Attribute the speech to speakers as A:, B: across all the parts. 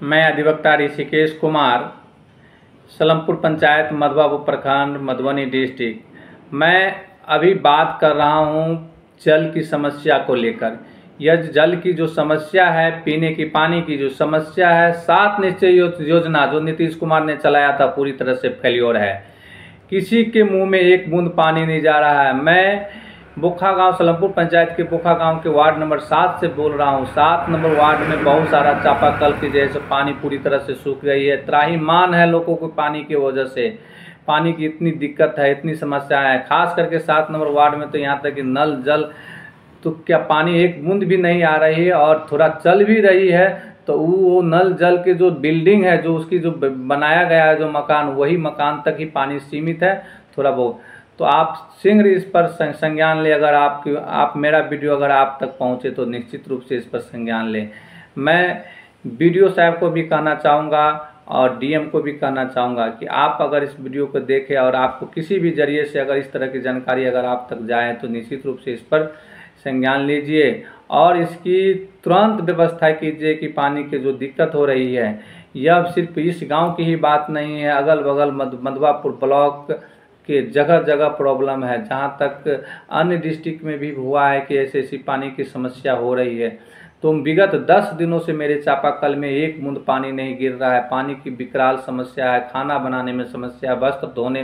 A: मैं अधिवक्ता ऋषिकेश कुमार, सलमपुर पंचायत, मधुआ प्रखंड, मधुबनी डिस्ट्रिक्ट। मैं अभी बात कर रहा हूँ जल की समस्या को लेकर। यह जल की जो समस्या है, पीने की पानी की जो समस्या है, 7 निश्चय योजना जो नीतीश कुमार ने चलाया था पूरी तरह से फेल्योर है। किसी के मुंह में एक बूंद पानी नहीं जा रहा है। मैं बुखा गांव, सलमपुर पंचायत के बुखा गांव के वार्ड नंबर 7 से बोल रहा हूं। 7 नंबर वार्ड में बहुत सारा चापाकल की जैसे पानी पूरी तरह से सूख गई है। त्राहिमाम है लोगों को पानी की वजह से। पानी की इतनी दिक्कत है, इतनी समस्याएं हैं, खास करके 7 नंबर वार्ड में तो यहाँ तक कि नल जल तो क्या पानी एक बूंद भी नहीं आ रही है। और थोड़ा चल भी रही है तो वो नल जल के जो बिल्डिंग है, जो उसकी जो बनाया गया है जो मकान, वही मकान तक ही पानी सीमित है थोड़ा बहुत। तो आप शीघ्र इस पर संज्ञान लें। अगर आप मेरा वीडियो अगर आप तक पहुंचे तो निश्चित रूप से इस पर संज्ञान लें। मैं वीडियो साहब को भी कहना चाहूँगा और डीएम को भी कहना चाहूँगा कि आप अगर इस वीडियो को देखें और आपको किसी भी जरिए से अगर इस तरह की जानकारी अगर आप तक जाए तो निश्चित रूप से इस पर संज्ञान लीजिए और इसकी तुरंत व्यवस्था कीजिए कि पानी की जो दिक्कत हो रही है, यह सिर्फ इस गांव की ही बात नहीं है, अगल बगल मधुआपुर ब्लॉक के जगह जगह प्रॉब्लम है। जहां तक अन्य डिस्ट्रिक्ट में भी हुआ है कि ऐसी ऐसी पानी की समस्या हो रही है। तो विगत 10 दिनों से मेरे चापाकल में एक बूंद पानी नहीं गिर रहा है। पानी की विकराल समस्या है, खाना बनाने में समस्या, वस्त्र धोने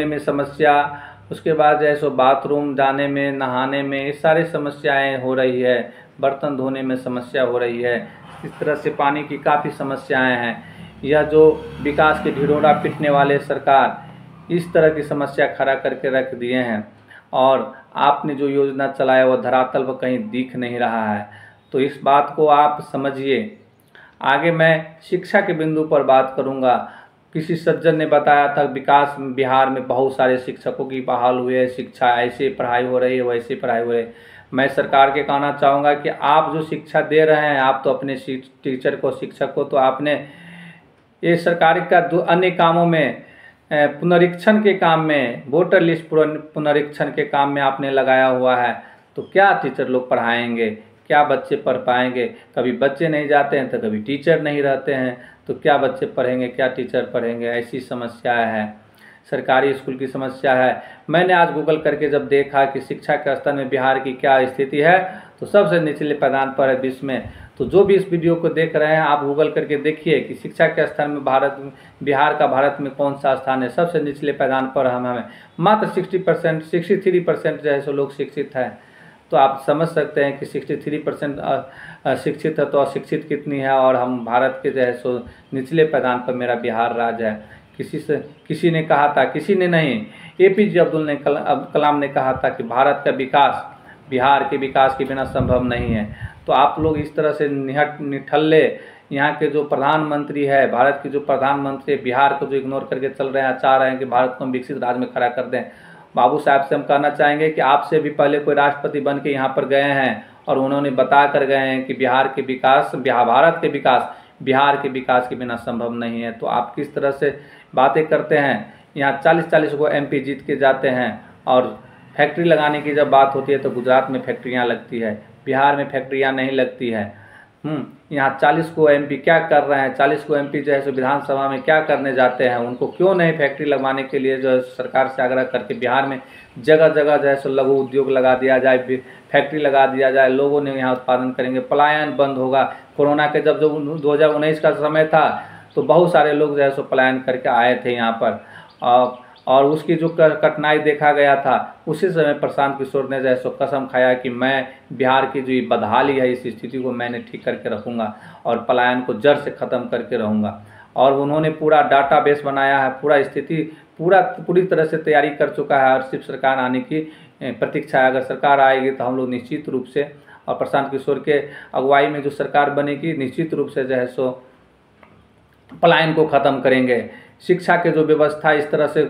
A: में समस्या, उसके बाद जो है सो बाथरूम जाने में, नहाने में, ये सारी समस्याएं हो रही है। बर्तन धोने में समस्या हो रही है। इस तरह से पानी की काफ़ी समस्याएं हैं। यह जो विकास के ढिढोरा पीटने वाले सरकार इस तरह की समस्या खड़ा करके रख दिए हैं और आपने जो योजना चलाया वह धरातल पर कहीं दिख नहीं रहा है। तो इस बात को आप समझिए। आगे मैं शिक्षा के बिंदु पर बात करूंगा। किसी सज्जन ने बताया था विकास बिहार में बहुत सारे शिक्षकों की बहाल हुई है, शिक्षा ऐसे पढ़ाई हो रही है, वैसे पढ़ाई हो रही है। मैं सरकार के कहना चाहूँगा कि आप जो शिक्षा दे रहे हैं, आप तो अपने टीचर को, शिक्षक को तो आपने ये सरकार का अन्य कामों में, पुनरीक्षण के काम में, वोटर लिस्ट पुनरीक्षण के काम में आपने लगाया हुआ है। तो क्या टीचर लोग पढ़ाएंगे, क्या बच्चे पढ़ पाएंगे? कभी बच्चे नहीं जाते हैं तो कभी टीचर नहीं रहते हैं। तो क्या बच्चे पढ़ेंगे, क्या टीचर पढ़ेंगे? ऐसी समस्या है, सरकारी स्कूल की समस्या है। मैंने आज गूगल करके जब देखा कि शिक्षा के स्तर में बिहार की क्या स्थिति है तो सबसे निचले पायदान पर है विश्व में। तो जो भी इस वीडियो को देख रहे हैं आप गूगल करके देखिए कि शिक्षा के स्तर में बिहार का भारत में कौन सा स्थान है। सबसे निचले पायदान पर हमें मात्र 60%, 63% जो है सो लोग शिक्षित हैं। तो आप समझ सकते हैं कि 63% शिक्षित है तो अशिक्षित कितनी है। और हम भारत के जो है सो निचले पायदान पर मेरा बिहार राज्य है। किसी ने कहा था, किसी ने नहीं, APJ अब्दुल कलाम ने कहा था कि भारत का विकास बिहार के विकास के बिना संभव नहीं है। तो आप लोग इस तरह से निठल्ले यहाँ के जो प्रधानमंत्री है, भारत के जो प्रधानमंत्री बिहार को जो इग्नोर करके चल रहे हैं, चाह रहे हैं कि भारत को हम विकसित राज्य में खड़ा कर दें। बाबू साहब से हम कहना चाहेंगे कि आपसे भी पहले कोई राष्ट्रपति बन के यहाँ पर गए हैं और उन्होंने बता कर गए हैं कि भारत के विकास बिहार के विकास के बिना संभव नहीं है। तो आप किस तरह से बातें करते हैं? यहाँ 40-40 को MP जीत के जाते हैं और फैक्ट्री लगाने की जब बात होती है तो गुजरात में फैक्ट्रियाँ लगती है, बिहार में फैक्ट्रियाँ नहीं लगती है। यहाँ 40 को MP क्या कर रहे हैं? 40 को MP जो है सो विधानसभा में क्या करने जाते हैं? उनको क्यों नहीं फैक्ट्री लगवाने के लिए जो है सरकार से आग्रह करके बिहार में जगह जगह जो है सो लघु उद्योग लगा दिया जाए, फैक्ट्री लगा दिया जाए, लोगों ने यहाँ उत्पादन करेंगे, पलायन बंद होगा। कोरोना के जब 2019 का समय था तो बहुत सारे लोग जो है सो पलायन करके आए थे यहाँ पर और उसकी जो कठिनाई देखा गया था, उसी समय प्रशांत किशोर ने जो है सो कसम खाया कि मैं बिहार की जो बदहाली है इस स्थिति को मैंने ठीक करके रखूँगा और पलायन को जड़ से ख़त्म करके रहूँगा। और उन्होंने पूरा डाटाबेस बनाया है, पूरी तरह से तैयारी कर चुका है और सिर्फ सरकार आने की प्रतीक्षा है। अगर सरकार आएगी तो हम लोग निश्चित रूप से, और प्रशांत किशोर के अगुवाई में जो सरकार बनेगी, निश्चित रूप से जो है सो पलायन को ख़त्म करेंगे। शिक्षा के जो व्यवस्था इस तरह से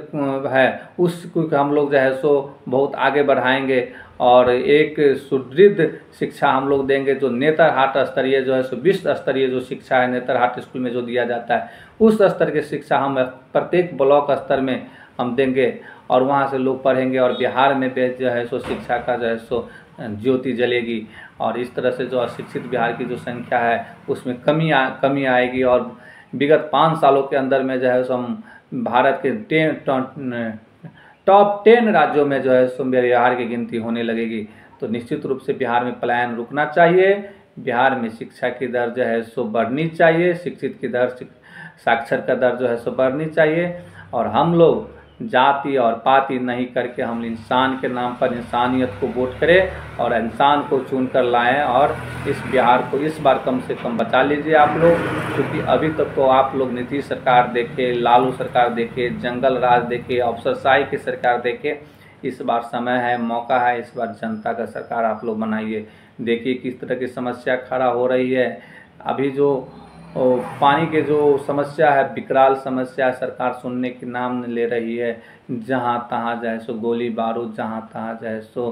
A: है उसको हम लोग जो है सो बहुत आगे बढ़ाएंगे और एक सुदृढ़ शिक्षा हम लोग देंगे। जो नेतरहाट स्तरीय जो है सो विश्व स्तरीय जो शिक्षा है नेतरहाट स्कूल में जो दिया जाता है, उस स्तर की शिक्षा हम प्रत्येक ब्लॉक स्तर में हम देंगे और वहाँ से लोग पढ़ेंगे और बिहार में जो है सो शिक्षा का जो है सो ज्योति जलेगी और इस तरह से जो अशिक्षित बिहार की जो संख्या है उसमें कमी आएगी और विगत 5 सालों के अंदर में जो है सो हम भारत के टॉप 10 राज्यों में जो है सो बिहार की गिनती होने लगेगी। तो निश्चित रूप से बिहार में पलायन रुकना चाहिए। बिहार में शिक्षा की दर जो है सो बढ़नी चाहिए, शिक्षित की दर, साक्षर का दर जो है सो बढ़नी चाहिए और हम लोग जाति और पाति नहीं करके हम इंसान के नाम पर इंसानियत को वोट करें और इंसान को चुन कर लाएँ और इस बिहार को इस बार कम से कम बचा लीजिए आप लोग, क्योंकि अभी तक तो आप लोग नीतीश सरकार देखे, लालू सरकार देखे, जंगल राज देखे, अफसरशाही की सरकार देखे। इस बार समय है, मौका है, इस बार जनता का सरकार आप लोग बनाइए। देखिए किस तरह की समस्या खड़ा हो रही है। अभी जो पानी के जो समस्या है, विकराल समस्या, सरकार सुनने की नाम नहीं ले रही है। जहाँ तहाँ जो है सो गोली बारूद, जहाँ तहाँ जो है सो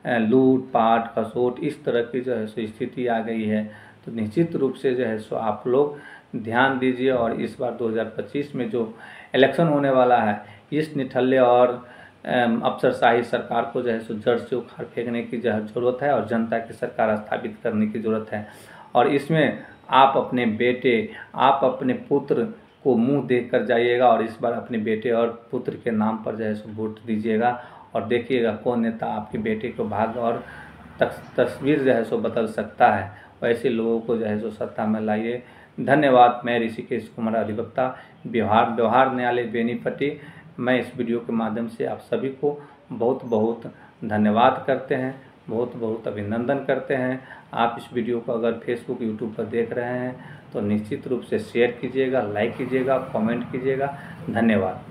A: लूट पाट खसोट, इस तरह की जो है सो स्थिति आ गई है। तो निश्चित रूप से जो है सो आप लोग ध्यान दीजिए और इस बार 2025 में जो इलेक्शन होने वाला है, इस निठल्ले और अफसरशाही सरकार को जो है सो जड़ से उखाड़ फेंकने की जो है ज़रूरत है और जनता की सरकार स्थापित करने की ज़रूरत है। और इसमें आप अपने बेटे, आप अपने पुत्र को मुंह देख कर जाइएगा और इस बार अपने बेटे और पुत्र के नाम पर जो है सो वोट दीजिएगा और देखिएगा कौन नेता आपके बेटे को भाग्य और तस्वीर जो है सो बदल सकता है। वैसे लोगों को जो है सो सत्ता में लाइए। धन्यवाद। मैं ऋषिकेश कुमार अधिवक्ता, व्यवहार न्यायालय बेनीपट्टी। मैं इस वीडियो के माध्यम से आप सभी को बहुत बहुत धन्यवाद करते हैं, बहुत बहुत अभिनंदन करते हैं। आप इस वीडियो को अगर फेसबुक यूट्यूब पर देख रहे हैं तो निश्चित रूप से शेयर कीजिएगा, लाइक कीजिएगा, कमेंट कीजिएगा। धन्यवाद।